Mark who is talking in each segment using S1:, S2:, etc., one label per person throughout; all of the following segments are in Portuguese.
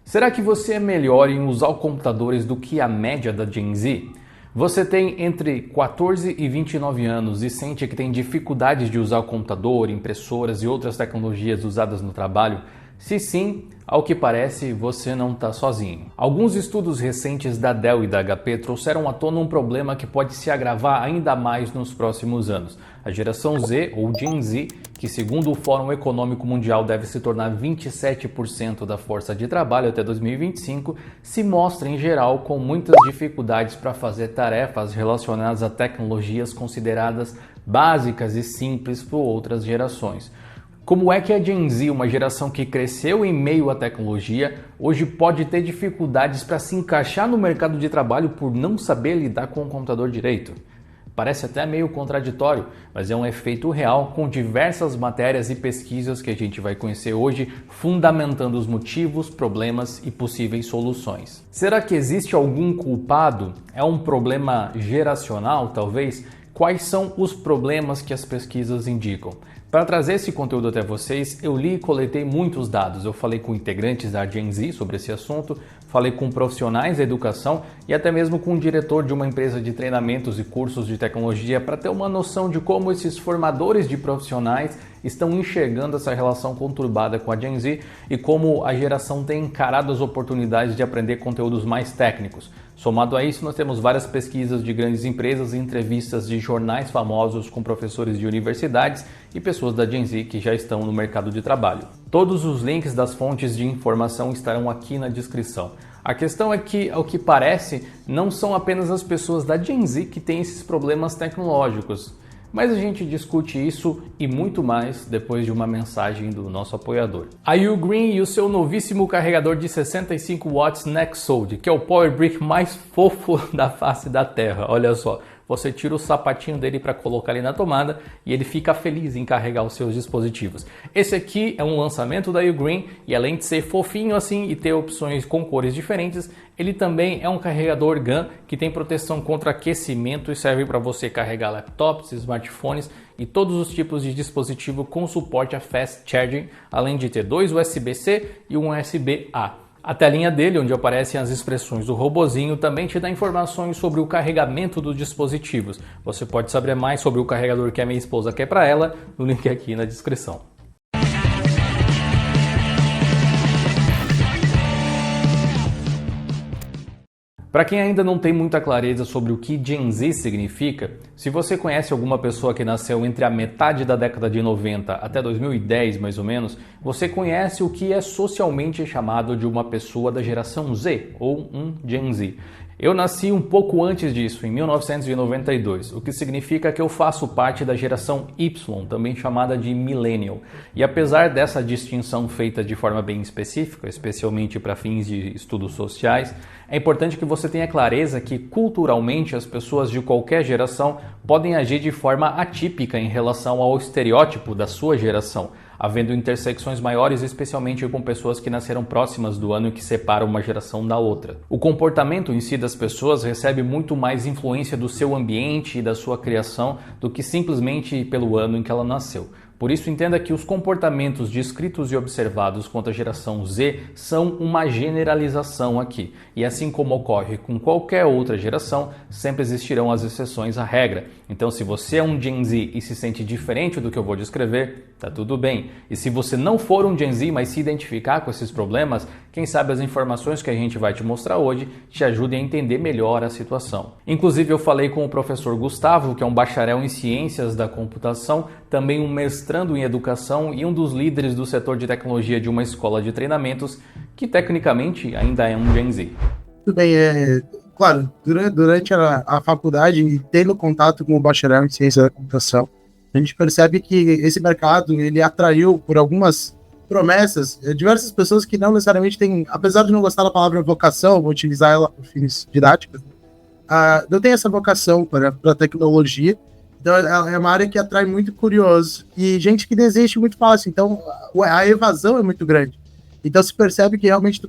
S1: Será que você é melhor em usar computadores do que a média da Gen Z? Você tem entre 14 e 29 anos e sente que tem dificuldades de usar o computador, impressoras e outras tecnologias usadas no trabalho? Se sim, ao que parece, você não está sozinho. Alguns estudos recentes da Dell e da HP trouxeram à tona um problema que pode se agravar ainda mais nos próximos anos. A geração Z, ou Gen Z, que segundo o Fórum Econômico Mundial deve se tornar 27% da força de trabalho até 2025, se mostra em geral com muitas dificuldades para fazer tarefas relacionadas a tecnologias consideradas básicas e simples por outras gerações. Como é que a Gen Z, uma geração que cresceu em meio à tecnologia, hoje pode ter dificuldades para se encaixar no mercado de trabalho por não saber lidar com o computador direito? Parece até meio contraditório, mas é um efeito real com diversas matérias e pesquisas que a gente vai conhecer hoje, fundamentando os motivos, problemas e possíveis soluções. Será que existe algum culpado? É um problema geracional, talvez? Quais são os problemas que as pesquisas indicam? Para trazer esse conteúdo até vocês, eu li e coletei muitos dados. Eu falei com integrantes da Gen Z sobre esse assunto, falei com profissionais da educação e até mesmo com o diretor de uma empresa de treinamentos e cursos de tecnologia para ter uma noção de como esses formadores de profissionais estão enxergando essa relação conturbada com a Gen Z e como a geração tem encarado as oportunidades de aprender conteúdos mais técnicos. Somado a isso, nós temos várias pesquisas de grandes empresas e entrevistas de jornais famosos com professores de universidades e pessoas da Gen Z que já estão no mercado de trabalho. Todos os links das fontes de informação estarão aqui na descrição. A questão é que, ao que parece, não são apenas as pessoas da Gen Z que têm esses problemas tecnológicos. Mas a gente discute isso e muito mais depois de uma mensagem do nosso apoiador. A Ugreen e o seu novíssimo carregador de 65 watts Nexode, que é o power brick mais fofo da face da Terra. Olha só, você tira o sapatinho dele para colocar ali na tomada e ele fica feliz em carregar os seus dispositivos. Esse aqui é um lançamento da Ugreen e além de ser fofinho assim e ter opções com cores diferentes, ele também é um carregador GaN que tem proteção contra aquecimento e serve para você carregar laptops, smartphones e todos os tipos de dispositivo com suporte a fast charging, além de ter dois USB-C e um USB-A. A telinha dele, onde aparecem as expressões do robozinho, também te dá informações sobre o carregamento dos dispositivos. Você pode saber mais sobre o carregador que a minha esposa quer para ela, no link aqui na descrição. Para quem ainda não tem muita clareza sobre o que Gen Z significa, se você conhece alguma pessoa que nasceu entre a metade da década de 90 até 2010 mais ou menos, você conhece o que é socialmente chamado de uma pessoa da geração Z ou um Gen Z. Eu nasci um pouco antes disso, em 1992, o que significa que eu faço parte da geração Y, também chamada de Millennial. E apesar dessa distinção feita de forma bem específica, especialmente para fins de estudos sociais, é importante que você tenha clareza que culturalmente as pessoas de qualquer geração podem agir de forma atípica em relação ao estereótipo da sua geração, havendo intersecções maiores, especialmente com pessoas que nasceram próximas do ano que separa uma geração da outra. O comportamento em si das pessoas recebe muito mais influência do seu ambiente e da sua criação do que simplesmente pelo ano em que ela nasceu. Por isso, entenda que os comportamentos descritos e observados quanto à geração Z são uma generalização aqui. E assim como ocorre com qualquer outra geração, sempre existirão as exceções à regra. Então, se você é um Gen Z e se sente diferente do que eu vou descrever, tá tudo bem. E se você não for um Gen Z, mas se identificar com esses problemas, quem sabe as informações que a gente vai te mostrar hoje te ajudem a entender melhor a situação. Inclusive, eu falei com o professor Gustavo, que é um bacharel em Ciências da Computação, também um mestrando em Educação e um dos líderes do setor de tecnologia de uma escola de treinamentos, que tecnicamente ainda é um Gen Z.
S2: Tudo bem, claro, durante a faculdade e tendo contato com o bacharel em Ciência da Computação, a gente percebe que esse mercado ele atraiu por algumas promessas diversas pessoas que não necessariamente têm, apesar de não gostar da palavra vocação, vou utilizar ela por fins didáticos, não tem essa vocação para a tecnologia. Então é uma área que atrai muito curioso e gente que desiste muito fácil, então a evasão é muito grande. Então se percebe que realmente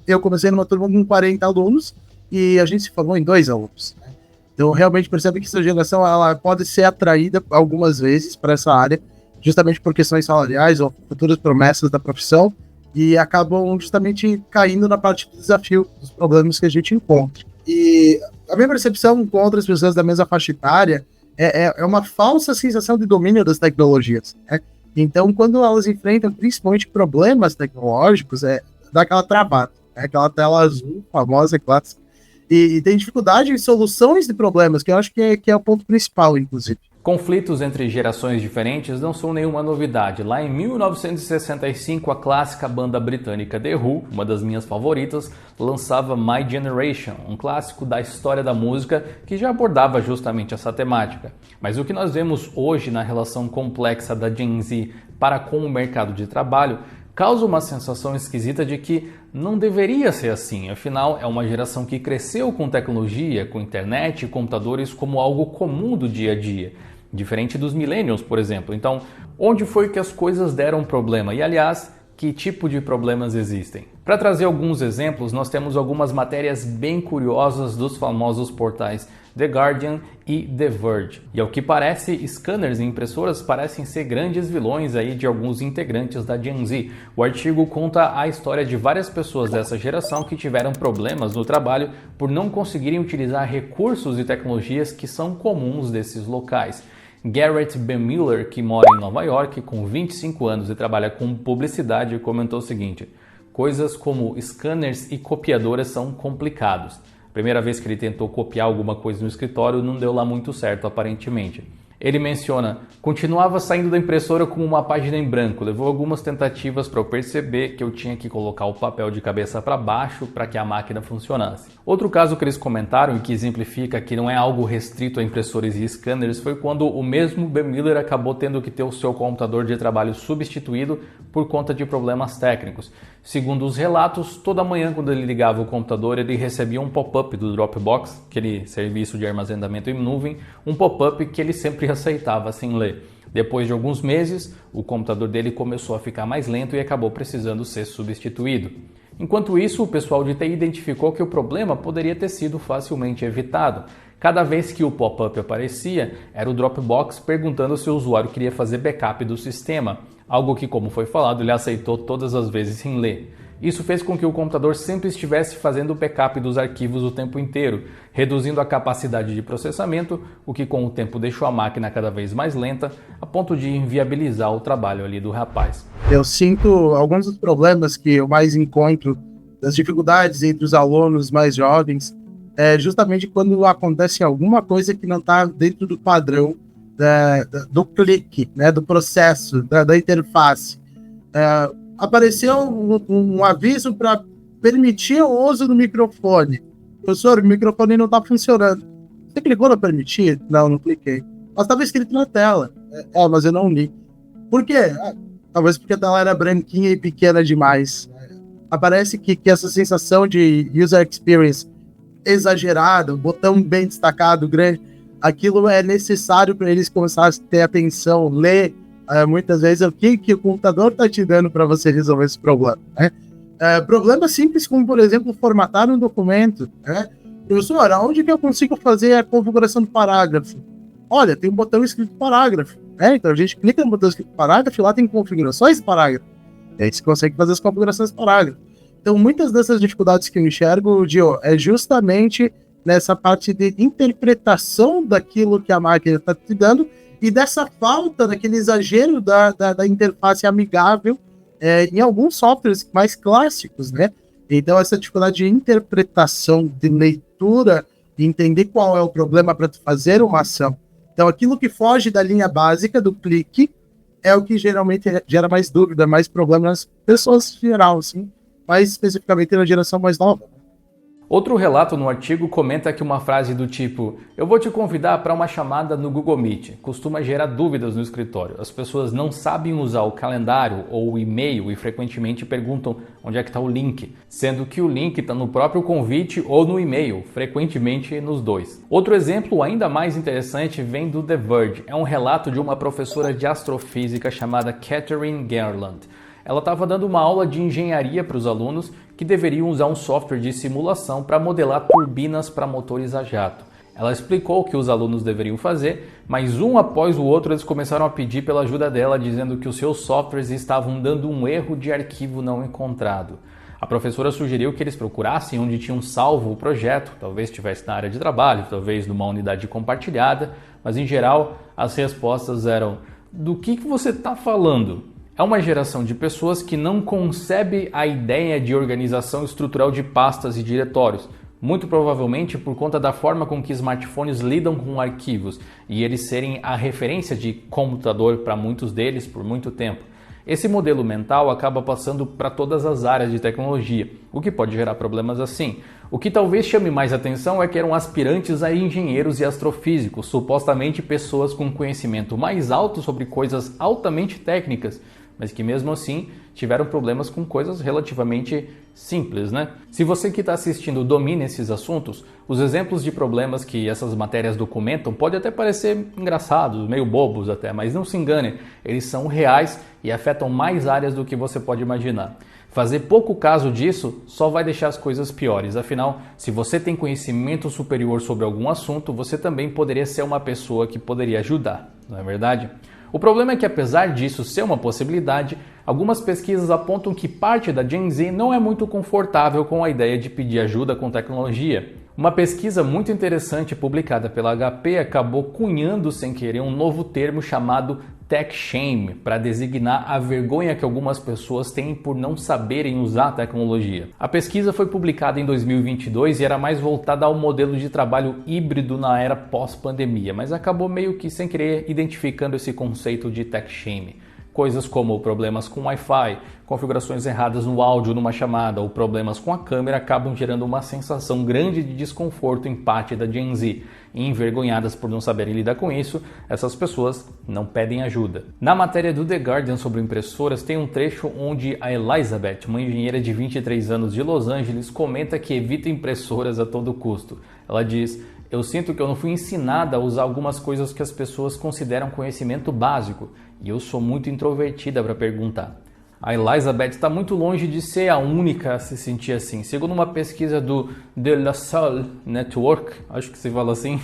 S2: eu comecei numa turma com 40 alunos e a gente se formou em 2 alunos. Né? Então realmente percebe que essa geração ela pode ser atraída algumas vezes para essa área, justamente por questões salariais ou futuras promessas da profissão, e acabam justamente caindo na parte do desafio, dos problemas que a gente encontra. E a minha percepção com outras pessoas da mesma faixa etária é uma falsa sensação de domínio das tecnologias, né? Então, quando elas enfrentam principalmente problemas tecnológicos, dá aquela travada, né? Aquela tela azul famosa, clássica, e tem dificuldade em soluções de problemas, que eu acho que é o ponto principal, inclusive.
S1: Conflitos entre gerações diferentes não são nenhuma novidade. Lá em 1965, a clássica banda britânica The Who, uma das minhas favoritas, lançava My Generation, um clássico da história da música que já abordava justamente essa temática. Mas o que nós vemos hoje na relação complexa da Gen Z para com o mercado de trabalho causa uma sensação esquisita de que não deveria ser assim. Afinal, é uma geração que cresceu com tecnologia, com internet e computadores como algo comum do dia a dia. Diferente dos millennials, por exemplo. Então, onde foi que as coisas deram problema? E, aliás, que tipo de problemas existem? Para trazer alguns exemplos, nós temos algumas matérias bem curiosas dos famosos portais The Guardian e The Verge. E ao que parece, scanners e impressoras parecem ser grandes vilões aí de alguns integrantes da Gen Z. O artigo conta a história de várias pessoas dessa geração que tiveram problemas no trabalho por não conseguirem utilizar recursos e tecnologias que são comuns desses locais. Garrett Ben Miller, que mora em Nova York, com 25 anos e trabalha com publicidade, comentou o seguinte: coisas como scanners e copiadoras são complicados. Primeira vez que ele tentou copiar alguma coisa no escritório, não deu lá muito certo, aparentemente. Ele menciona, continuava saindo da impressora com uma página em branco, levou algumas tentativas para eu perceber que eu tinha que colocar o papel de cabeça para baixo para que a máquina funcionasse. Outro caso que eles comentaram e que exemplifica que não é algo restrito a impressores e scanners foi quando o mesmo Ben Miller acabou tendo que ter o seu computador de trabalho substituído por conta de problemas técnicos. Segundo os relatos, toda manhã quando ele ligava o computador ele recebia um pop-up do Dropbox, aquele serviço de armazenamento em nuvem, um pop-up que ele sempre aceitava sem ler. Depois de alguns meses, o computador dele começou a ficar mais lento e acabou precisando ser substituído. Enquanto isso, o pessoal de TI identificou que o problema poderia ter sido facilmente evitado. Cada vez que o pop-up aparecia, era o Dropbox perguntando se o usuário queria fazer backup do sistema, algo que, como foi falado, ele aceitou todas as vezes sem ler. Isso fez com que o computador sempre estivesse fazendo backup dos arquivos o tempo inteiro, reduzindo a capacidade de processamento, o que com o tempo deixou a máquina cada vez mais lenta, a ponto de inviabilizar o trabalho ali do rapaz.
S2: Eu sinto alguns dos problemas que eu mais encontro, das dificuldades entre os alunos mais jovens, justamente quando acontece alguma coisa que não está dentro do padrão do clique, né, do processo, da interface. Apareceu um aviso para permitir o uso do microfone. Professor, o microfone não está funcionando. Você clicou no permitir? Não cliquei. Mas estava escrito na tela. Mas eu não li. Por quê? Talvez porque a tela era branquinha e pequena demais. Aparece que essa sensação de user experience exagerada, botão bem destacado, grande, aquilo é necessário para eles começarem a ter atenção, ler, muitas vezes o que o computador está te dando para você resolver esse problema, né? Problemas simples como, por exemplo, formatar um documento, né? Professor, aonde que eu consigo fazer a configuração do parágrafo? Olha, tem um botão escrito parágrafo, né? Então a gente clica no botão escrito parágrafo e lá tem configurações de parágrafo. E aí você consegue fazer as configurações de parágrafo. Então muitas dessas dificuldades que eu enxergo, Gio, é justamente nessa parte de interpretação daquilo que a máquina está te dando e dessa falta, daquele exagero da interface amigável em alguns softwares mais clássicos, né? Então, essa dificuldade de interpretação, de leitura, de entender qual é o problema para tu fazer uma ação. Então, aquilo que foge da linha básica do clique é o que geralmente gera mais dúvida, mais problema nas pessoas em geral, assim, mais especificamente na geração mais nova.
S1: Outro relato no artigo comenta que uma frase do tipo "eu vou te convidar para uma chamada no Google Meet" costuma gerar dúvidas no escritório. As pessoas não sabem usar o calendário ou o e-mail e frequentemente perguntam onde é que está o link, sendo que o link está no próprio convite ou no e-mail, frequentemente nos dois. Outro exemplo ainda mais interessante vem do The Verge. É um relato de uma professora de astrofísica chamada Catherine Garland. Ela estava dando uma aula de engenharia para os alunos que deveriam usar um software de simulação para modelar turbinas para motores a jato. Ela explicou o que os alunos deveriam fazer, mas um após o outro eles começaram a pedir pela ajuda dela, dizendo que os seus softwares estavam dando um erro de arquivo não encontrado. A professora sugeriu que eles procurassem onde tinham salvo o projeto, talvez estivesse na área de trabalho, talvez numa unidade compartilhada, mas em geral as respostas eram: do que você está falando? É uma geração de pessoas que não concebe a ideia de organização estrutural de pastas e diretórios, muito provavelmente por conta da forma com que smartphones lidam com arquivos e eles serem a referência de computador para muitos deles por muito tempo. Esse modelo mental acaba passando para todas as áreas de tecnologia, o que pode gerar problemas assim. O que talvez chame mais atenção é que eram aspirantes a engenheiros e astrofísicos, supostamente pessoas com conhecimento mais alto sobre coisas altamente técnicas, mas que mesmo assim tiveram problemas com coisas relativamente simples, né? Se você que está assistindo domina esses assuntos, os exemplos de problemas que essas matérias documentam podem até parecer engraçados, meio bobos até, mas não se engane, eles são reais e afetam mais áreas do que você pode imaginar. Fazer pouco caso disso só vai deixar as coisas piores, afinal, se você tem conhecimento superior sobre algum assunto, você também poderia ser uma pessoa que poderia ajudar, não é verdade? O problema é que, apesar disso ser uma possibilidade, algumas pesquisas apontam que parte da Gen Z não é muito confortável com a ideia de pedir ajuda com tecnologia. Uma pesquisa muito interessante publicada pela HP acabou cunhando sem querer um novo termo chamado Tech Shame, para designar a vergonha que algumas pessoas têm por não saberem usar a tecnologia. A pesquisa foi publicada em 2022 e era mais voltada ao modelo de trabalho híbrido na era pós-pandemia, mas acabou meio que sem querer identificando esse conceito de Tech Shame. Coisas como problemas com Wi-Fi, configurações erradas no áudio numa chamada ou problemas com a câmera acabam gerando uma sensação grande de desconforto em parte da Gen Z. E envergonhadas por não saberem lidar com isso, essas pessoas não pedem ajuda. Na matéria do The Guardian sobre impressoras, tem um trecho onde a Elizabeth, uma engenheira de 23 anos de Los Angeles, comenta que evita impressoras a todo custo. Ela diz: eu sinto que eu não fui ensinada a usar algumas coisas que as pessoas consideram conhecimento básico, e eu sou muito introvertida para perguntar. A Elizabeth está muito longe de ser a única a se sentir assim. Segundo uma pesquisa do The La Salle Network, acho que se fala assim,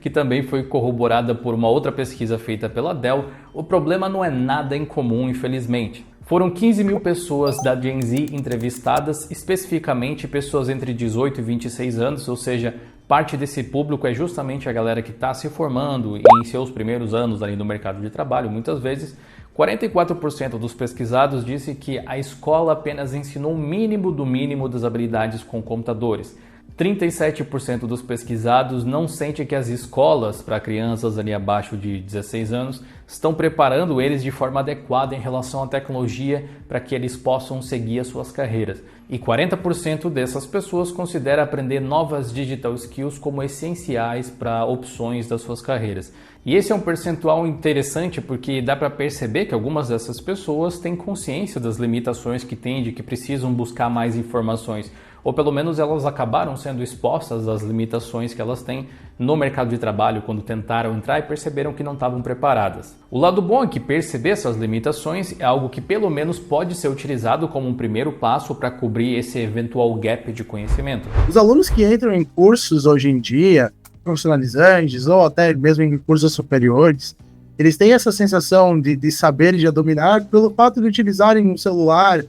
S1: que também foi corroborada por uma outra pesquisa feita pela Dell, o problema não é nada incomum, infelizmente. Foram 15 mil pessoas da Gen Z entrevistadas, especificamente pessoas entre 18 e 26 anos, ou seja, parte desse público é justamente a galera que está se formando em seus primeiros anos ali no mercado de trabalho, muitas vezes. 44% dos pesquisados disse que a escola apenas ensinou o mínimo do mínimo das habilidades com computadores. 37% dos pesquisados não sente que as escolas para crianças ali abaixo de 16 anos estão preparando eles de forma adequada em relação à tecnologia para que eles possam seguir as suas carreiras. E 40% dessas pessoas considera aprender novas digital skills como essenciais para opções das suas carreiras. E esse é um percentual interessante porque dá para perceber que algumas dessas pessoas têm consciência das limitações que têm, de que precisam buscar mais informações, ou pelo menos elas acabaram sendo expostas às limitações que elas têm no mercado de trabalho quando tentaram entrar e perceberam que não estavam preparadas. O lado bom é que perceber essas limitações é algo que pelo menos pode ser utilizado como um primeiro passo para cobrir esse eventual gap de conhecimento.
S2: Os alunos que entram em cursos hoje em dia, profissionalizantes ou até mesmo em cursos superiores, eles têm essa sensação de saber e de dominar pelo fato de utilizarem um celular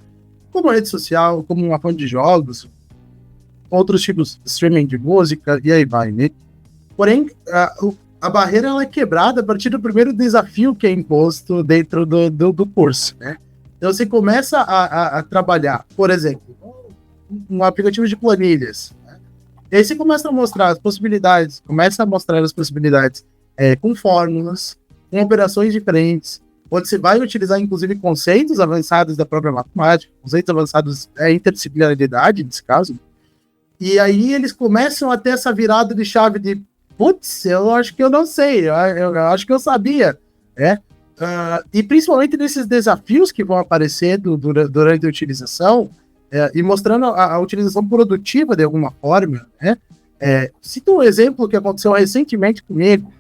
S2: como rede social, como uma fonte de jogos, outros tipos de streaming de música, e aí vai, né? Porém, a barreira ela é quebrada a partir do primeiro desafio que é imposto dentro do curso, né? Então, você começa a trabalhar, por exemplo, um aplicativo de planilhas, né? E aí você começa a mostrar as possibilidades, com fórmulas, com operações diferentes, onde você vai utilizar, inclusive, conceitos avançados da própria matemática, conceitos avançados da interdisciplinaridade, nesse caso. E aí eles começam a ter essa virada de chave de putz, eu acho que eu não sei, eu acho que eu sabia, né? E principalmente nesses desafios que vão aparecer durante a utilização, e mostrando a utilização produtiva de alguma forma, né? Cito um exemplo que aconteceu recentemente comigo.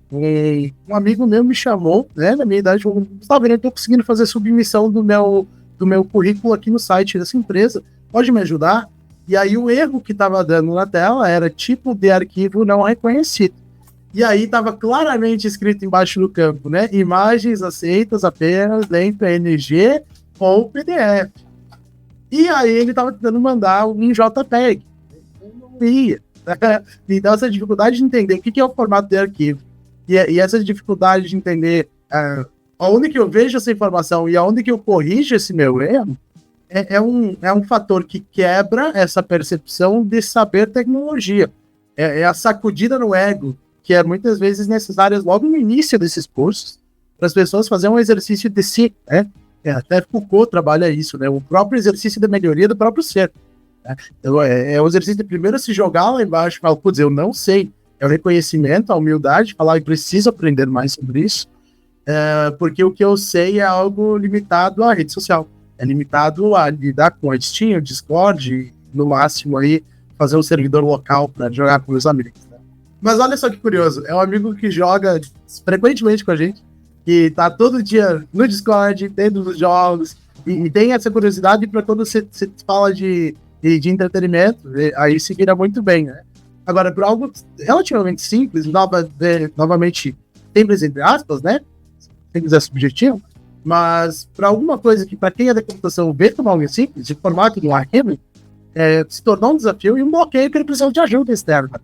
S2: Um amigo meu me chamou, né, na minha idade, falou: Gustavo, eu não estou conseguindo fazer submissão do meu currículo aqui no site dessa empresa, pode me ajudar? E aí o erro que estava dando na tela era tipo de arquivo não reconhecido. E aí estava claramente escrito embaixo do campo, né? Imagens aceitas apenas em PNG ou PDF. E aí ele estava tentando mandar um JPEG. Não ia. Então essa dificuldade de entender o que é o formato de arquivo e essa dificuldade de entender aonde que eu vejo essa informação e aonde que eu corrijo esse meu erro é um fator que quebra essa percepção de saber tecnologia. É a sacudida no ego, que é muitas vezes necessária logo no início desses cursos, para as pessoas fazerem um exercício de si, né? Até Foucault trabalha isso, né? O próprio exercício de melhoria do próprio ser. Né? Então, é o exercício de primeiro se jogar lá embaixo e falar, putz, eu não sei. É o reconhecimento, a humildade, falar, eu preciso aprender mais sobre isso, porque o que eu sei é algo limitado à rede social. É limitado a lidar com a Steam, o Discord, e, no máximo aí, fazer um servidor local para jogar com os amigos. Né? Mas olha só que curioso, é um amigo que joga frequentemente com a gente, que tá todo dia no Discord, dentro dos jogos, e tem essa curiosidade para quando você fala de entretenimento, aí se vira muito bem, né? Agora, para algo relativamente simples, novamente, simples entre aspas, né? Se quiser subjetivo, mas para alguma coisa que, para quem é da computação, vê como algo simples, de formato de um arquivo, se tornou um desafio e um bloqueio que ele precisa de ajuda externa.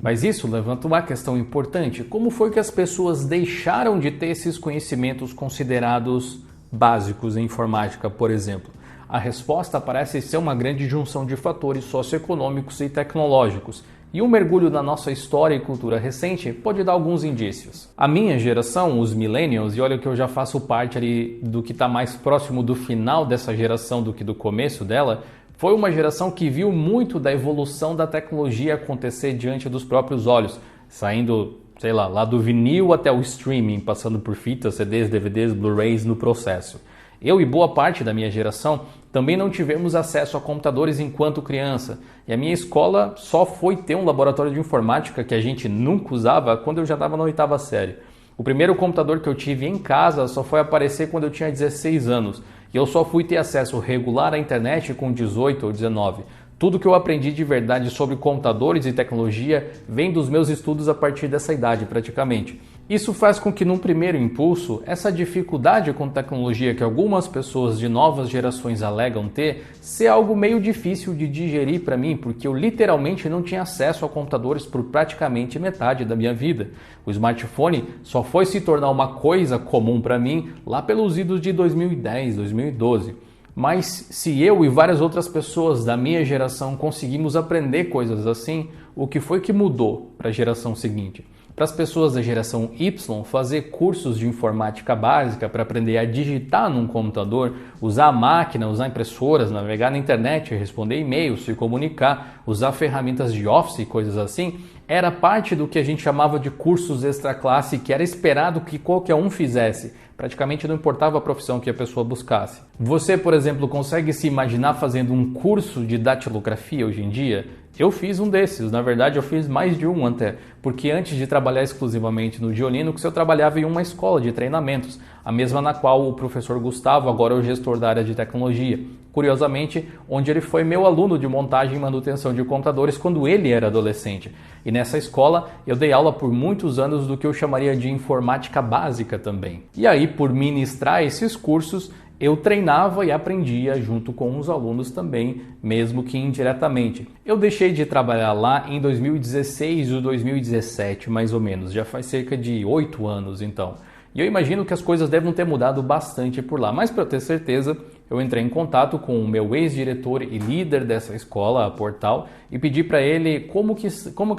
S1: Mas isso levanta uma questão importante. Como foi que as pessoas deixaram de ter esses conhecimentos considerados básicos em informática, por exemplo? A resposta parece ser uma grande junção de fatores socioeconômicos e tecnológicos. E um mergulho na nossa história e cultura recente pode dar alguns indícios. A minha geração, os millennials, e olha que eu já faço parte ali do que está mais próximo do final dessa geração do que do começo dela, foi uma geração que viu muito da evolução da tecnologia acontecer diante dos próprios olhos, saindo, sei lá do vinil até o streaming, passando por fitas, CDs, DVDs, Blu-rays no processo. Eu e boa parte da minha geração também não tivemos acesso a computadores enquanto criança, e a minha escola só foi ter um laboratório de informática que a gente nunca usava quando eu já estava na 8ª série. O primeiro computador que eu tive em casa só foi aparecer quando eu tinha 16 anos, e eu só fui ter acesso regular à internet com 18 ou 19. Tudo que eu aprendi de verdade sobre computadores e tecnologia vem dos meus estudos a partir dessa idade, praticamente. Isso faz com que, num primeiro impulso, essa dificuldade com tecnologia que algumas pessoas de novas gerações alegam ter, ser algo meio difícil de digerir para mim, porque eu literalmente não tinha acesso a computadores por praticamente metade da minha vida. O smartphone só foi se tornar uma coisa comum para mim lá pelos idos de 2010, 2012. Mas se eu e várias outras pessoas da minha geração conseguimos aprender coisas assim, o que foi que mudou para a geração seguinte? Para as pessoas da geração Y, fazer cursos de informática básica para aprender a digitar num computador, usar a máquina, usar impressoras, navegar na internet, responder e-mails, se comunicar, usar ferramentas de Office e coisas assim, era parte do que a gente chamava de cursos extra classe, que era esperado que qualquer um fizesse. Praticamente não importava a profissão que a pessoa buscasse. Você, por exemplo, consegue se imaginar fazendo um curso de datilografia hoje em dia? Eu fiz um desses, na verdade eu fiz mais de um até, porque antes de trabalhar exclusivamente no Diolinux, eu trabalhava em uma escola de treinamentos, a mesma na qual o professor Gustavo agora é o gestor da área de tecnologia. Curiosamente, onde ele foi meu aluno de montagem e manutenção de computadores quando ele era adolescente. E nessa escola eu dei aula por muitos anos do que eu chamaria de informática básica também. E aí, por ministrar esses cursos, eu treinava e aprendia junto com os alunos também, mesmo que indiretamente. Eu deixei de trabalhar lá em 2016 ou 2017, mais ou menos. Já faz cerca de 8 anos, então. E eu imagino que as coisas devem ter mudado bastante por lá. Mas para ter certeza, eu entrei em contato com o meu ex-diretor e líder dessa escola, a Portal, e pedi para ele como que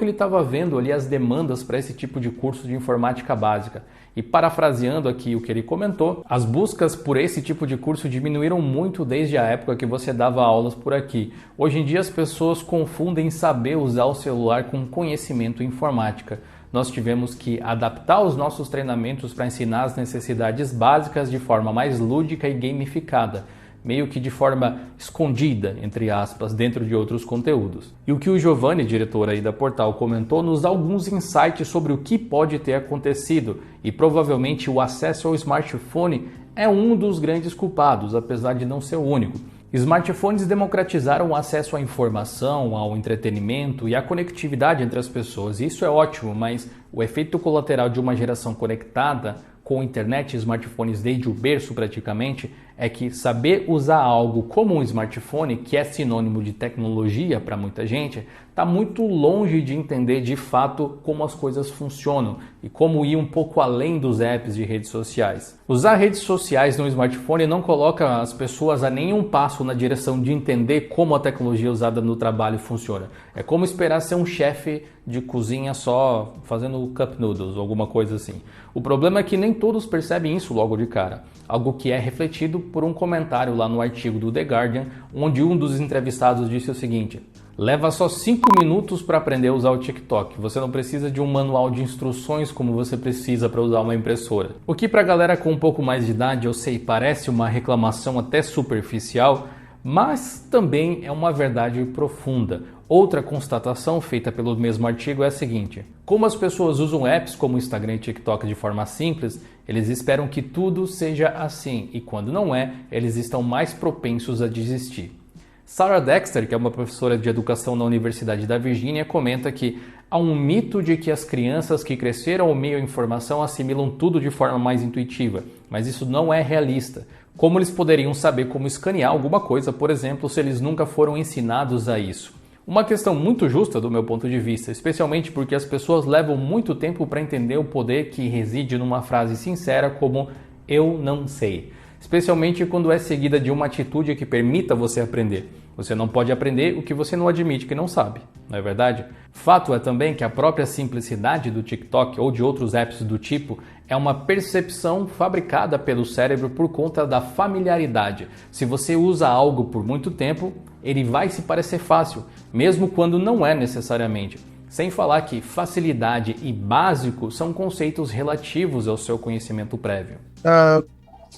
S1: ele estava vendo ali as demandas para esse tipo de curso de informática básica. E parafraseando aqui o que ele comentou, as buscas por esse tipo de curso diminuíram muito desde a época que você dava aulas por aqui. Hoje em dia as pessoas confundem saber usar o celular com conhecimento em informática. Nós tivemos que adaptar os nossos treinamentos para ensinar as necessidades básicas de forma mais lúdica e gamificada, meio que de forma escondida, entre aspas, dentro de outros conteúdos. E o que o Giovanni, diretor aí da Portal, comentou nos dá alguns insights sobre o que pode ter acontecido, e provavelmente o acesso ao smartphone é um dos grandes culpados, apesar de não ser o único. Smartphones democratizaram o acesso à informação, ao entretenimento e à conectividade entre as pessoas. Isso é ótimo, mas o efeito colateral de uma geração conectada com internet e smartphones desde o berço praticamente é que saber usar algo como um smartphone, que é sinônimo de tecnologia para muita gente, está muito longe de entender de fato como as coisas funcionam e como ir um pouco além dos apps de redes sociais. Usar redes sociais no smartphone não coloca as pessoas a nenhum passo na direção de entender como a tecnologia usada no trabalho funciona. É como esperar ser um chefe de cozinha só fazendo cup noodles ou alguma coisa assim. O problema é que nem todos percebem isso logo de cara, algo que é refletido por um comentário lá no artigo do The Guardian, onde um dos entrevistados disse o seguinte: leva só 5 minutos para aprender a usar o TikTok. Você não precisa de um manual de instruções como você precisa para usar uma impressora. O que para a galera com um pouco mais de idade, eu sei, parece uma reclamação até superficial, mas também é uma verdade profunda. Outra constatação feita pelo mesmo artigo é a seguinte: como as pessoas usam apps como Instagram e TikTok de forma simples, eles esperam que tudo seja assim, e quando não é, eles estão mais propensos a desistir. Sarah Dexter, que é uma professora de educação na Universidade da Virgínia, comenta que há um mito de que as crianças que cresceram ao meio à informação assimilam tudo de forma mais intuitiva, mas isso não é realista. Como eles poderiam saber como escanear alguma coisa, por exemplo, se eles nunca foram ensinados a isso? Uma questão muito justa do meu ponto de vista, especialmente porque as pessoas levam muito tempo para entender o poder que reside numa frase sincera como "eu não sei", especialmente quando é seguida de uma atitude que permita você aprender. Você não pode aprender o que você não admite que não sabe, não é verdade? Fato é também que a própria simplicidade do TikTok ou de outros apps do tipo é uma percepção fabricada pelo cérebro por conta da familiaridade. Se você usa algo por muito tempo, ele vai se parecer fácil, mesmo quando não é necessariamente. Sem falar que facilidade e básico são conceitos relativos ao seu conhecimento prévio.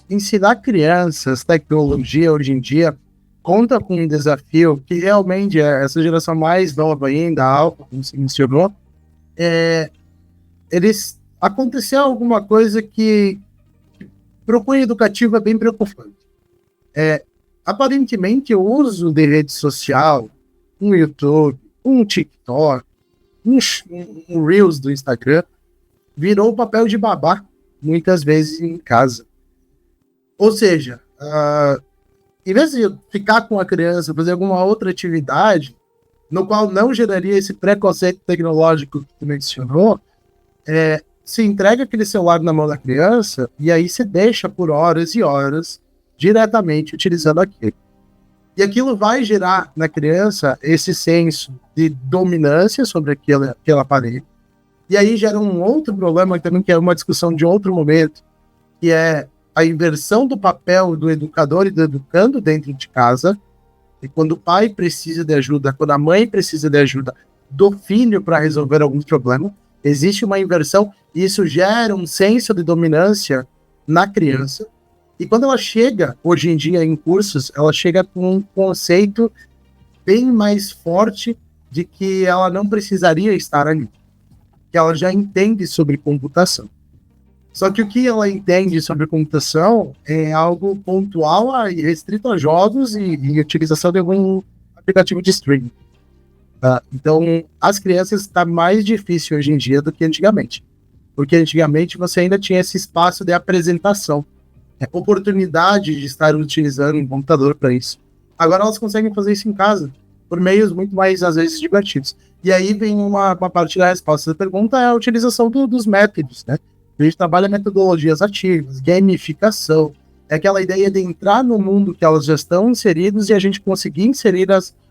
S2: Ensinar crianças tecnologia hoje em dia conta com um desafio que realmente essa geração mais nova ainda, alta, como se mencionou, aconteceu alguma coisa que para o cunho educativo é bem preocupante. Aparentemente o uso de rede social, um YouTube, um TikTok, um Reels do Instagram, virou o papel de babá, muitas vezes em casa. Ou seja, em vez de ficar com a criança, fazer alguma outra atividade, no qual não geraria esse preconceito tecnológico que tu mencionou, se entrega aquele celular na mão da criança e aí se deixa por horas e horas diretamente utilizando aquilo. E aquilo vai gerar na criança esse senso de dominância sobre aquele aparelho. E aí gera um outro problema também, que é uma discussão de outro momento, que é a inversão do papel do educador e do educando dentro de casa. E quando o pai precisa de ajuda, quando a mãe precisa de ajuda do filho para resolver algum problema, existe uma inversão e isso gera um senso de dominância na criança. E quando ela chega, hoje em dia, em cursos, ela chega com um conceito bem mais forte de que ela não precisaria estar ali, que ela já entende sobre computação. Só que o que ela entende sobre computação é algo pontual e restrito a jogos e utilização de algum aplicativo de streaming. Então, as crianças está mais difícil hoje em dia do que antigamente. Porque antigamente você ainda tinha esse espaço de apresentação, oportunidade de estar utilizando um computador para isso. Agora elas conseguem fazer isso em casa, por meios muito mais, às vezes, divertidos. E aí vem uma parte da resposta da pergunta, é a utilização dos métodos, né? A gente trabalha metodologias ativas, gamificação, é aquela ideia de entrar no mundo que elas já estão inseridas e a gente conseguir inserir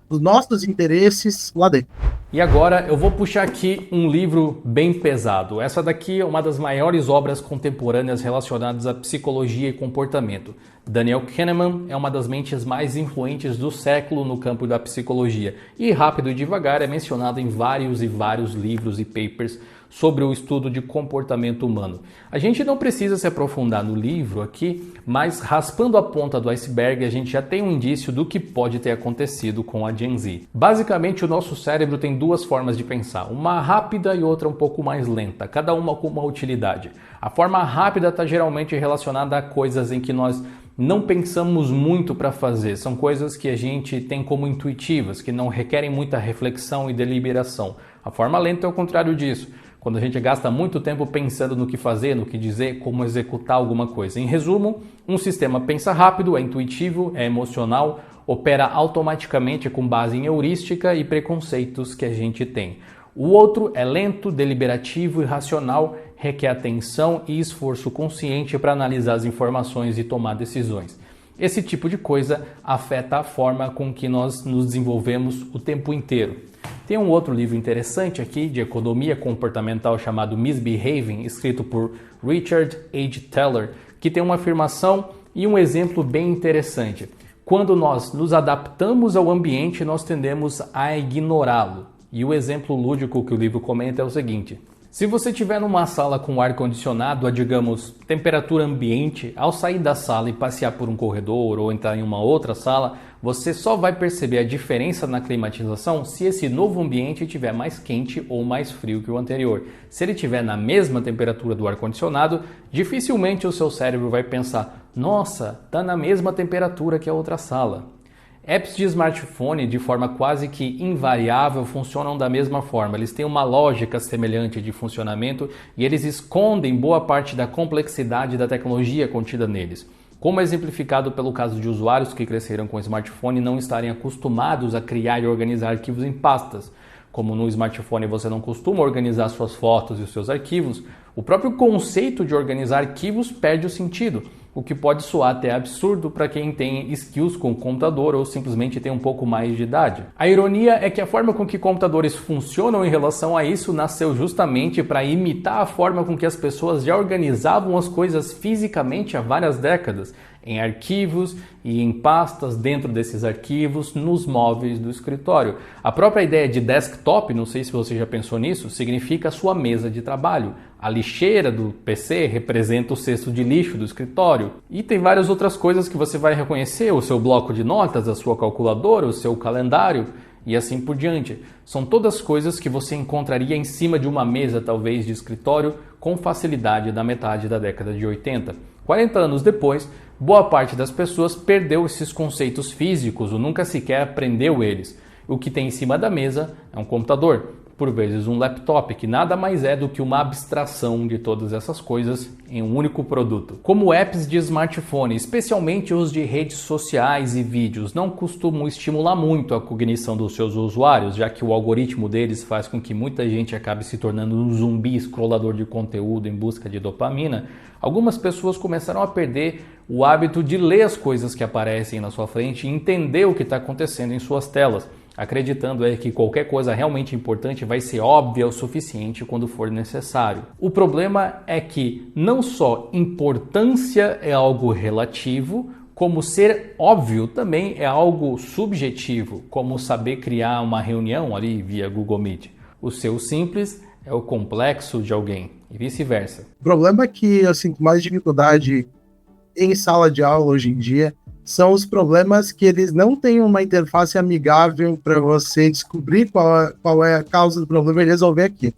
S2: os nossos interesses lá dentro.
S1: E agora eu vou puxar aqui um livro bem pesado. Essa daqui é uma das maiores obras contemporâneas relacionadas à psicologia e comportamento. Daniel Kahneman é uma das mentes mais influentes do século no campo da psicologia e Rápido e Devagar é mencionado em vários e vários livros e papers sobre o estudo de comportamento humano. A gente não precisa se aprofundar no livro aqui, mas raspando a ponta do iceberg, a gente já tem um indício do que pode ter acontecido com a Gen Z. Basicamente, o nosso cérebro tem duas formas de pensar, uma rápida e outra um pouco mais lenta, cada uma com uma utilidade. A forma rápida está geralmente relacionada a coisas em que nós não pensamos muito para fazer. São coisas que a gente tem como intuitivas, que não requerem muita reflexão e deliberação. A forma lenta é o contrário disso. Quando a gente gasta muito tempo pensando no que fazer, no que dizer, como executar alguma coisa. Em resumo, um sistema pensa rápido, é intuitivo, é emocional, opera automaticamente com base em heurística e preconceitos que a gente tem. O outro é lento, deliberativo e racional, requer atenção e esforço consciente para analisar as informações e tomar decisões. Esse tipo de coisa afeta a forma com que nós nos desenvolvemos o tempo inteiro. Tem um outro livro interessante aqui de economia comportamental chamado Misbehaving, escrito por Richard H. Thaler, que tem uma afirmação e um exemplo bem interessante. Quando nós nos adaptamos ao ambiente, nós tendemos a ignorá-lo. E o exemplo lúdico que o livro comenta é o seguinte: se você estiver numa sala com ar-condicionado a, digamos, temperatura ambiente, ao sair da sala e passear por um corredor ou entrar em uma outra sala, você só vai perceber a diferença na climatização se esse novo ambiente estiver mais quente ou mais frio que o anterior. Se ele estiver na mesma temperatura do ar-condicionado, dificilmente o seu cérebro vai pensar: nossa, está na mesma temperatura que a outra sala. Apps de smartphone, de forma quase que invariável, funcionam da mesma forma. Eles têm uma lógica semelhante de funcionamento e eles escondem boa parte da complexidade da tecnologia contida neles. Como exemplificado pelo caso de usuários que cresceram com o smartphone e não estarem acostumados a criar e organizar arquivos em pastas. Como no smartphone você não costuma organizar suas fotos e os seus arquivos, o próprio conceito de organizar arquivos perde o sentido, o que pode soar até absurdo para quem tem skills com o computador ou simplesmente tem um pouco mais de idade. A ironia é que a forma com que computadores funcionam em relação a isso nasceu justamente para imitar a forma com que as pessoas já organizavam as coisas fisicamente há várias décadas, em arquivos e em pastas dentro desses arquivos, nos móveis do escritório. A própria ideia de desktop, não sei se você já pensou nisso, significa sua mesa de trabalho. A lixeira do PC representa o cesto de lixo do escritório. E tem várias outras coisas que você vai reconhecer, o seu bloco de notas, a sua calculadora, o seu calendário e assim por diante. São todas coisas que você encontraria em cima de uma mesa, talvez, de escritório, com facilidade da metade da década de 80. 40 anos depois, boa parte das pessoas perdeu esses conceitos físicos ou nunca sequer aprendeu eles. O que tem em cima da mesa é um computador, por vezes um laptop, que nada mais é do que uma abstração de todas essas coisas em um único produto. Como apps de smartphone, especialmente os de redes sociais e vídeos, não costumam estimular muito a cognição dos seus usuários, já que o algoritmo deles faz com que muita gente acabe se tornando um zumbi scrollador de conteúdo em busca de dopamina, algumas pessoas começaram a perder o hábito de ler as coisas que aparecem na sua frente e entender o que está acontecendo em suas telas, acreditando que qualquer coisa realmente importante vai ser óbvia o suficiente quando for necessário. O problema é que não só importância é algo relativo, como ser óbvio também é algo subjetivo, como saber criar uma reunião ali via Google Meet. O seu simples é o complexo de alguém e vice-versa.
S2: O problema é que eu sinto mais dificuldade em sala de aula hoje em dia são os problemas que eles não têm uma interface amigável para você descobrir qual é a causa do problema e resolver aqui.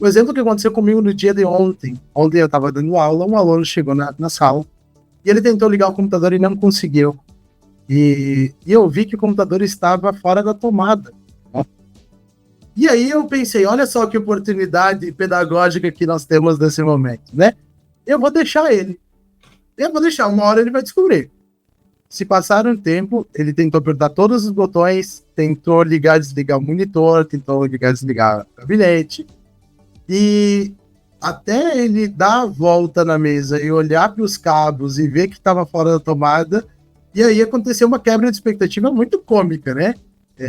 S2: O exemplo que aconteceu comigo no dia de ontem. Ontem eu estava dando aula, um aluno chegou na sala e ele tentou ligar o computador e não conseguiu. E eu vi que o computador estava fora da tomada. E aí eu pensei, olha só que oportunidade pedagógica que nós temos nesse momento, né? Eu vou deixar ele. Uma hora ele vai descobrir. Se passar um tempo, ele tentou apertar todos os botões, tentou ligar e desligar o monitor, tentou ligar e desligar o gabinete. E até ele dar a volta na mesa e olhar para os cabos e ver que estava fora da tomada, e aí aconteceu uma quebra de expectativa muito cômica, né?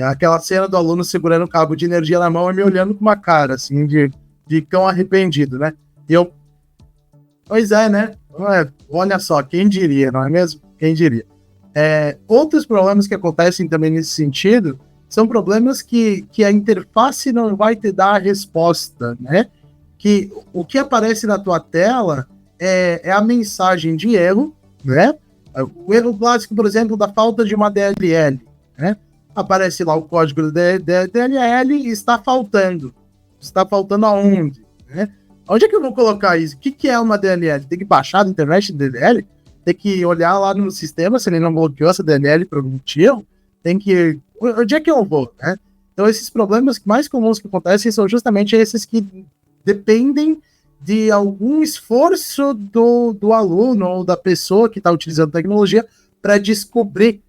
S2: Aquela cena do aluno segurando o cabo de energia na mão e me olhando com uma cara, assim, de cão arrependido, né? E eu... Pois é, né? Olha só, quem diria, não é mesmo? Quem diria? Outros problemas que acontecem também nesse sentido são problemas que a interface não vai te dar a resposta, né? Que o que aparece na tua tela é a mensagem de erro, né? O erro clássico, por exemplo, da falta de uma DLL, né? Aparece lá o código da DLL e está faltando. Está faltando aonde, né? Onde é que eu vou colocar isso? O que é uma DLL? Tem que baixar da internet de DLL? Tem que olhar lá no sistema se ele não bloqueou essa DLL por algum motivo? Tem que... Onde é que eu vou, né? Então, esses problemas mais comuns que acontecem são justamente esses que dependem de algum esforço do aluno ou da pessoa que está utilizando tecnologia para descobrir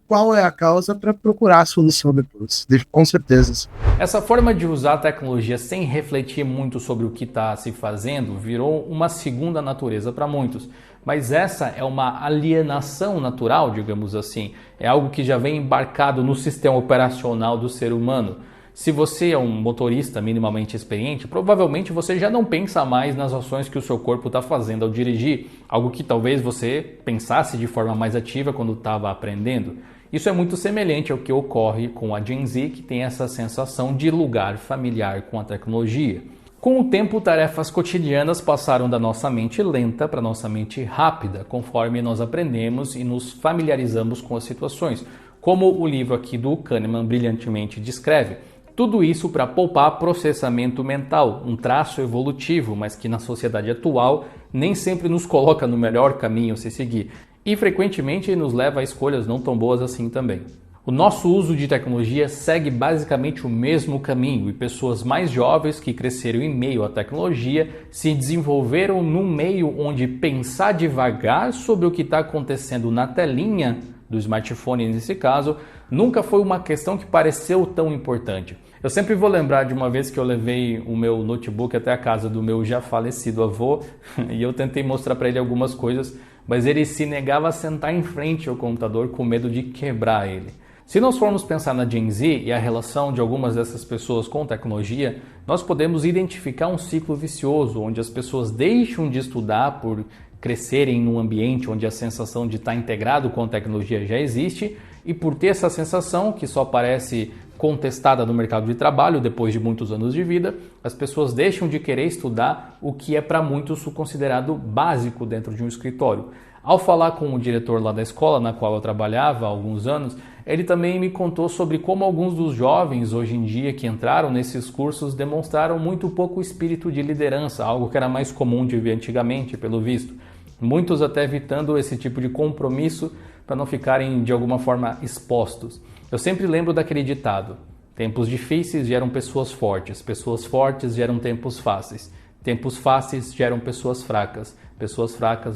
S2: qual é a causa para procurar a solução depois, com certeza.
S1: Essa forma de usar a tecnologia sem refletir muito sobre o que está se fazendo virou uma segunda natureza para muitos. Mas essa é uma alienação natural, digamos assim. É algo que já vem embarcado no sistema operacional do ser humano. Se você é um motorista minimamente experiente, provavelmente você já não pensa mais nas ações que o seu corpo está fazendo ao dirigir, algo que talvez você pensasse de forma mais ativa quando estava aprendendo. Isso é muito semelhante ao que ocorre com a Gen Z, que tem essa sensação de lugar familiar com a tecnologia. Com o tempo, tarefas cotidianas passaram da nossa mente lenta para nossa mente rápida, conforme nós aprendemos e nos familiarizamos com as situações, como o livro aqui do Kahneman brilhantemente descreve. Tudo isso para poupar processamento mental, um traço evolutivo, mas que na sociedade atual nem sempre nos coloca no melhor caminho a se seguir e frequentemente nos leva a escolhas não tão boas assim também. O nosso uso de tecnologia segue basicamente o mesmo caminho e pessoas mais jovens que cresceram em meio à tecnologia se desenvolveram num meio onde pensar devagar sobre o que está acontecendo na telinha do smartphone nesse caso, nunca foi uma questão que pareceu tão importante. Eu sempre vou lembrar de uma vez que eu levei o meu notebook até a casa do meu já falecido avô e eu tentei mostrar para ele algumas coisas, mas ele se negava a sentar em frente ao computador com medo de quebrar ele. Se nós formos pensar na Gen Z e a relação de algumas dessas pessoas com tecnologia, nós podemos identificar um ciclo vicioso onde as pessoas deixam de estudar por crescerem num ambiente onde a sensação de estar integrado com a tecnologia já existe e por ter essa sensação que só parece contestada no mercado de trabalho depois de muitos anos de vida, as pessoas deixam de querer estudar o que é para muitos considerado básico dentro de um escritório. Ao falar com o diretor lá da escola na qual eu trabalhava há alguns anos, ele também me contou sobre como alguns dos jovens hoje em dia que entraram nesses cursos demonstraram muito pouco espírito de liderança, algo que era mais comum de ver antigamente, pelo visto. Muitos até evitando esse tipo de compromisso para não ficarem de alguma forma expostos. Eu sempre lembro daquele ditado: tempos difíceis geram pessoas fortes geram tempos fáceis geram pessoas fracas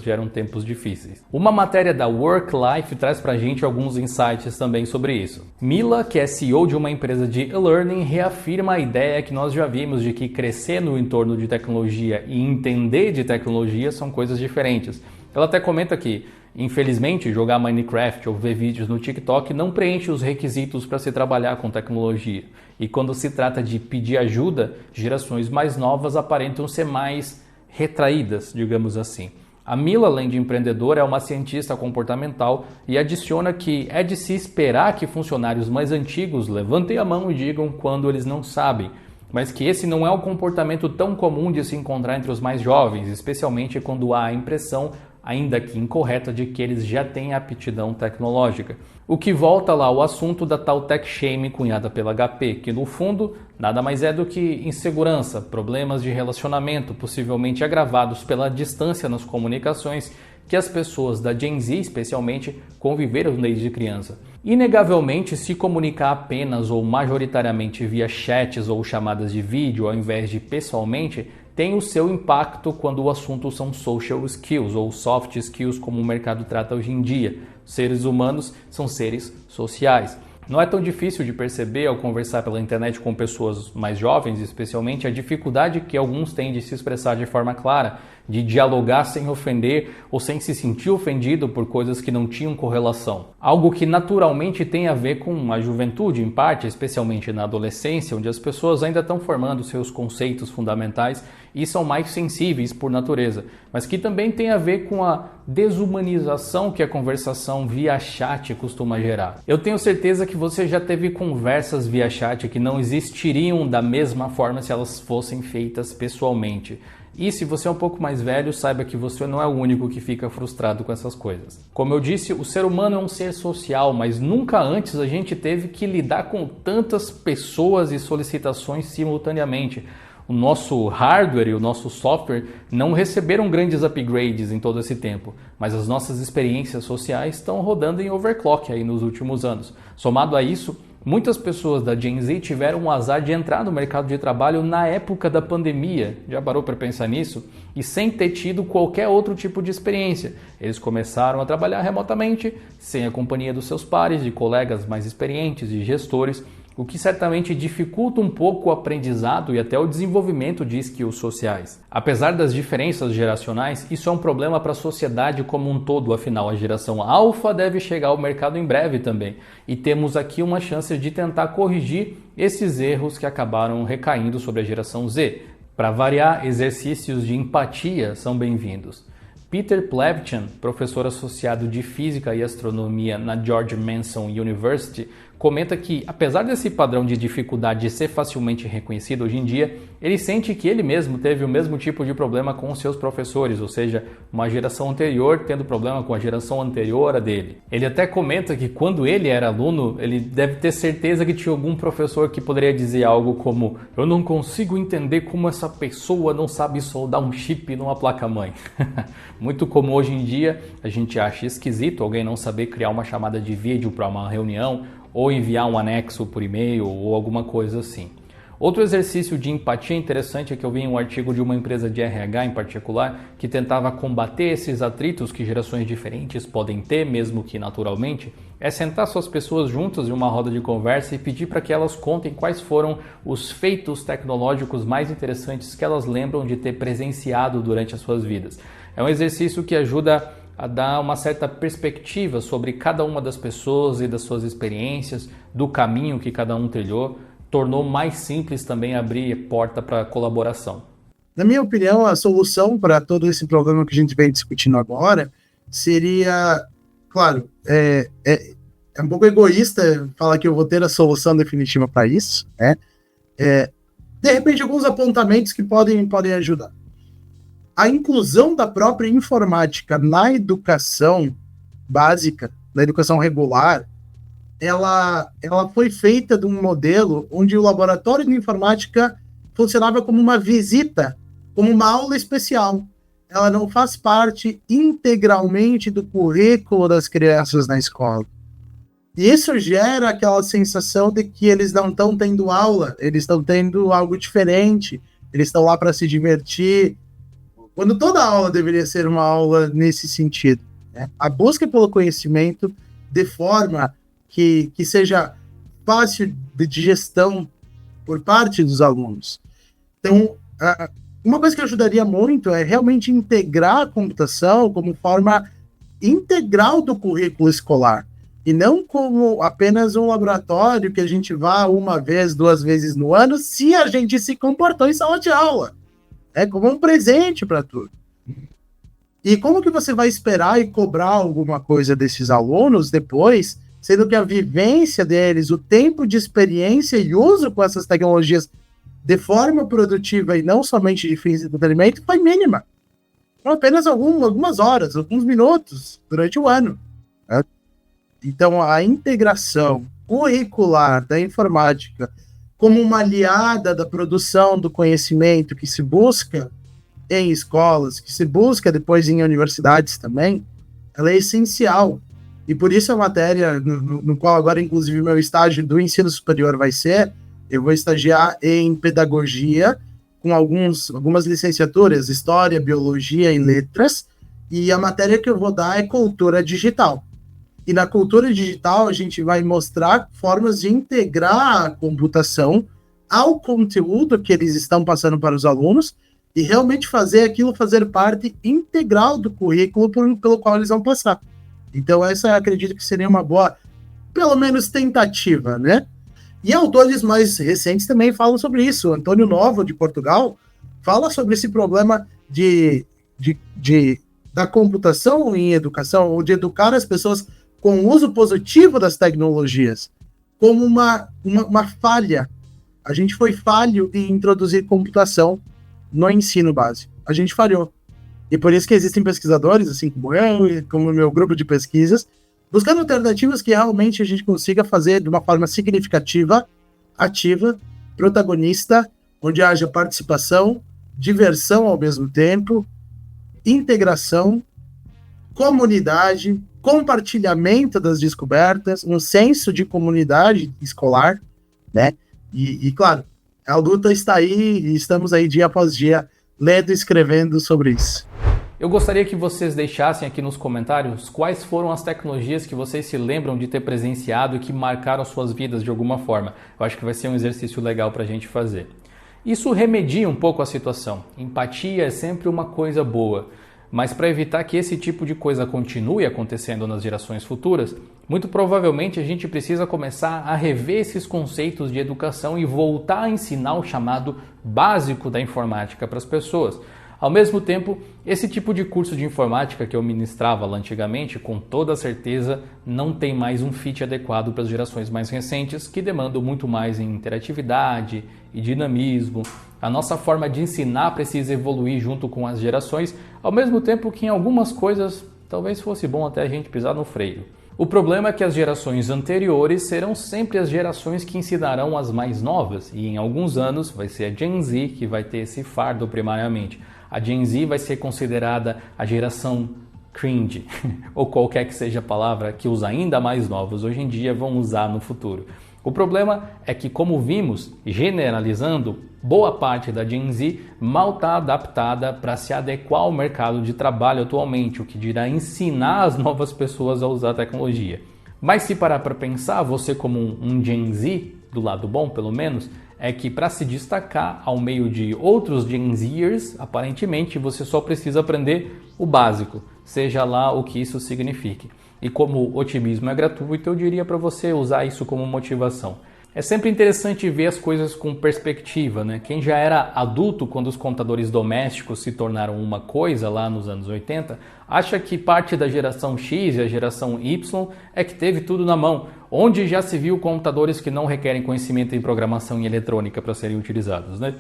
S1: geram tempos difíceis. Uma matéria da Work Life traz pra gente alguns insights também sobre isso. Mila, que é CEO de uma empresa de e-learning, reafirma a ideia que nós já vimos de que crescer no entorno de tecnologia e entender de tecnologia são coisas diferentes. Ela até comenta que, infelizmente, jogar Minecraft ou ver vídeos no TikTok não preenche os requisitos para se trabalhar com tecnologia. E quando se trata de pedir ajuda, gerações mais novas aparentam ser mais retraídas, digamos assim. A Mila, além de empreendedora, é uma cientista comportamental e adiciona que é de se esperar que funcionários mais antigos levantem a mão e digam quando eles não sabem, mas que esse não é um comportamento tão comum de se encontrar entre os mais jovens, especialmente quando há a impressão, ainda que incorreta, de que eles já têm aptidão tecnológica. O que volta lá ao assunto da tal tech shame cunhada pela HP, que no fundo nada mais é do que insegurança, problemas de relacionamento, possivelmente agravados pela distância nas comunicações que as pessoas da Gen Z, especialmente, conviveram desde criança. Inegavelmente, se comunicar apenas ou majoritariamente via chats ou chamadas de vídeo ao invés de pessoalmente tem o seu impacto quando o assunto são social skills ou soft skills, como o mercado trata hoje em dia. Seres humanos são seres sociais. Não é tão difícil de perceber ao conversar pela internet com pessoas mais jovens, especialmente, a dificuldade que alguns têm de se expressar de forma clara, de dialogar sem ofender ou sem se sentir ofendido por coisas que não tinham correlação. Algo que naturalmente tem a ver com a juventude, em parte, especialmente na adolescência, onde as pessoas ainda estão formando seus conceitos fundamentais e são mais sensíveis por natureza, mas que também tem a ver com a desumanização que a conversação via chat costuma gerar. Eu tenho certeza que você já teve conversas via chat que não existiriam da mesma forma se elas fossem feitas pessoalmente. E se você é um pouco mais velho, saiba que você não é o único que fica frustrado com essas coisas. Como eu disse, o ser humano é um ser social, mas nunca antes a gente teve que lidar com tantas pessoas e solicitações simultaneamente. O nosso hardware e o nosso software não receberam grandes upgrades em todo esse tempo, mas as nossas experiências sociais estão rodando em overclock aí nos últimos anos. Somado a isso, muitas pessoas da Gen Z tiveram o azar de entrar no mercado de trabalho na época da pandemia, já parou para pensar nisso? E sem ter tido qualquer outro tipo de experiência. Eles começaram a trabalhar remotamente, sem a companhia dos seus pares, de colegas mais experientes e gestores, o que certamente dificulta um pouco o aprendizado e até o desenvolvimento de skills sociais. Apesar das diferenças geracionais, isso é um problema para a sociedade como um todo, afinal a geração alfa deve chegar ao mercado em breve também, e temos aqui uma chance de tentar corrigir esses erros que acabaram recaindo sobre a geração Z. Para variar, exercícios de empatia são bem-vindos. Peter Plevchan, professor associado de Física e Astronomia na George Mason University, comenta que, apesar desse padrão de dificuldade ser facilmente reconhecido hoje em dia, ele sente que ele mesmo teve o mesmo tipo de problema com os seus professores, ou seja, uma geração anterior tendo problema com a geração anterior a dele. Ele até comenta que quando ele era aluno, ele deve ter certeza que tinha algum professor que poderia dizer algo como: "Eu não consigo entender como essa pessoa não sabe soldar um chip numa placa-mãe." Muito comum hoje em dia, a gente acha esquisito alguém não saber criar uma chamada de vídeo para uma reunião ou enviar um anexo por e-mail ou alguma coisa assim. Outro exercício de empatia interessante é que eu vi em um artigo de uma empresa de RH em particular que tentava combater esses atritos que gerações diferentes podem ter, mesmo que naturalmente, é sentar suas pessoas juntas em uma roda de conversa e pedir para que elas contem quais foram os feitos tecnológicos mais interessantes que elas lembram de ter presenciado durante as suas vidas. É um exercício que ajuda a dar uma certa perspectiva sobre cada uma das pessoas e das suas experiências, do caminho que cada um trilhou, tornou mais simples também abrir porta para colaboração.
S2: Na minha opinião, a solução para todo esse problema que a gente vem discutindo agora seria, claro, é um pouco egoísta falar que eu vou ter a solução definitiva para isso, né? De repente, alguns apontamentos que podem ajudar. A inclusão da própria informática na educação básica, na educação regular, ela foi feita de um modelo onde o laboratório de informática funcionava como uma visita, como uma aula especial. Ela não faz parte integralmente do currículo das crianças na escola. E isso gera aquela sensação de que eles não estão tendo aula, eles estão tendo algo diferente, eles estão lá para se divertir, quando toda aula deveria ser uma aula nesse sentido, né? A busca pelo conhecimento de forma que seja fácil de digestão por parte dos alunos. Então, uma coisa que ajudaria muito é realmente integrar a computação como forma integral do currículo escolar, e não como apenas um laboratório que a gente vá uma vez, 2 vezes no ano, se a gente se comportou em sala de aula. É como um presente para tudo. E como que você vai esperar e cobrar alguma coisa desses alunos depois, sendo que a vivência deles, o tempo de experiência e uso com essas tecnologias de forma produtiva e não somente de fins de entretenimento foi mínima? Então, apenas algumas horas, alguns minutos durante o ano. Né? Então, a integração curricular da informática como uma aliada da produção do conhecimento que se busca em escolas, que se busca depois em universidades também, ela é essencial. E por isso a matéria no qual agora, inclusive, meu estágio do ensino superior vai ser, eu vou estagiar em pedagogia, com algumas licenciaturas, História, Biologia e Letras, e a matéria que eu vou dar é Cultura Digital. E na cultura digital a gente vai mostrar formas de integrar a computação ao conteúdo que eles estão passando para os alunos e realmente fazer aquilo fazer parte integral do currículo pelo qual eles vão passar. Então essa acredito que seria uma boa, pelo menos, tentativa, né? E autores mais recentes também falam sobre isso. Antônio Novo, de Portugal, fala sobre esse problema da computação em educação, ou de educar as pessoas com o uso positivo das tecnologias, como uma falha. A gente foi falho em introduzir computação no ensino básico. A gente falhou. E por isso que existem pesquisadores, assim como eu e como o meu grupo de pesquisas, buscando alternativas que realmente a gente consiga fazer de uma forma significativa, ativa, protagonista, onde haja participação, diversão ao mesmo tempo, integração, comunidade, compartilhamento das descobertas, um senso de comunidade escolar, né? E claro, a luta está aí e estamos aí dia após dia lendo e escrevendo sobre isso.
S1: Eu gostaria que vocês deixassem aqui nos comentários quais foram as tecnologias que vocês se lembram de ter presenciado e que marcaram suas vidas de alguma forma. Eu acho que vai ser um exercício legal para a gente fazer. Isso remedia um pouco a situação. Empatia é sempre uma coisa boa, mas para evitar que esse tipo de coisa continue acontecendo nas gerações futuras, muito provavelmente a gente precisa começar a rever esses conceitos de educação e voltar a ensinar o chamado básico da informática para as pessoas. Ao mesmo tempo, esse tipo de curso de informática que eu ministrava lá antigamente, com toda certeza, não tem mais um fit adequado para as gerações mais recentes, que demandam muito mais em interatividade e dinamismo. A nossa forma de ensinar precisa evoluir junto com as gerações, ao mesmo tempo que em algumas coisas talvez fosse bom até a gente pisar no freio. O problema é que as gerações anteriores serão sempre as gerações que ensinarão as mais novas, e em alguns anos vai ser a Gen Z que vai ter esse fardo primariamente. A Gen Z vai ser considerada a geração cringe, ou qualquer que seja a palavra que os ainda mais novos hoje em dia vão usar no futuro. O problema é que, como vimos, generalizando, boa parte da Gen Z mal está adaptada para se adequar ao mercado de trabalho atualmente, o que dirá ensinar as novas pessoas a usar a tecnologia. Mas se parar para pensar, você como um Gen Z, do lado bom pelo menos, é que para se destacar ao meio de outros Gen Zers, aparentemente você só precisa aprender o básico, seja lá o que isso signifique. E como o otimismo é gratuito, eu diria para você usar isso como motivação. É sempre interessante ver as coisas com perspectiva, né? Quem já era adulto quando os computadores domésticos se tornaram uma coisa lá nos anos 80, acha que parte da geração X e a geração Y é que teve tudo na mão, onde já se viu computadores que não requerem conhecimento em programação e eletrônica para serem utilizados, né?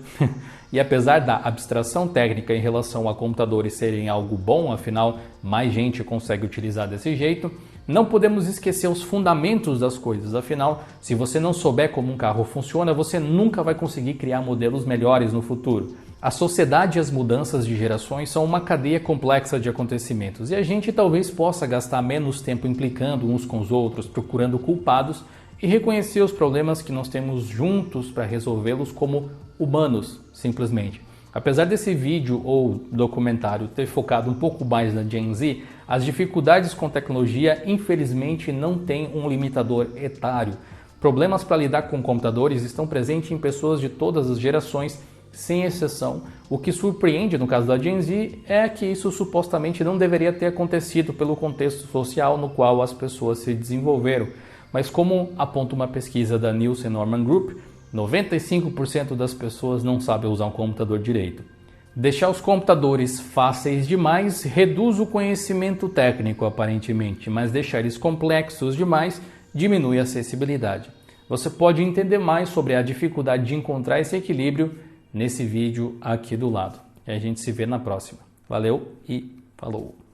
S1: E apesar da abstração técnica em relação a computadores serem algo bom, afinal mais gente consegue utilizar desse jeito, não podemos esquecer os fundamentos das coisas, afinal, se você não souber como um carro funciona, você nunca vai conseguir criar modelos melhores no futuro. A sociedade e as mudanças de gerações são uma cadeia complexa de acontecimentos e a gente talvez possa gastar menos tempo implicando uns com os outros, procurando culpados e reconhecer os problemas que nós temos juntos para resolvê-los como humanos, simplesmente. Apesar desse vídeo ou documentário ter focado um pouco mais na Gen Z, as dificuldades com tecnologia infelizmente não têm um limitador etário. Problemas para lidar com computadores estão presentes em pessoas de todas as gerações, sem exceção. O que surpreende no caso da Gen Z é que isso supostamente não deveria ter acontecido pelo contexto social no qual as pessoas se desenvolveram. Mas como aponta uma pesquisa da Nielsen Norman Group, 95% das pessoas não sabem usar um computador direito. Deixar os computadores fáceis demais reduz o conhecimento técnico, aparentemente, mas deixar eles complexos demais diminui a acessibilidade. Você pode entender mais sobre a dificuldade de encontrar esse equilíbrio nesse vídeo aqui do lado. E a gente se vê na próxima. Valeu e falou!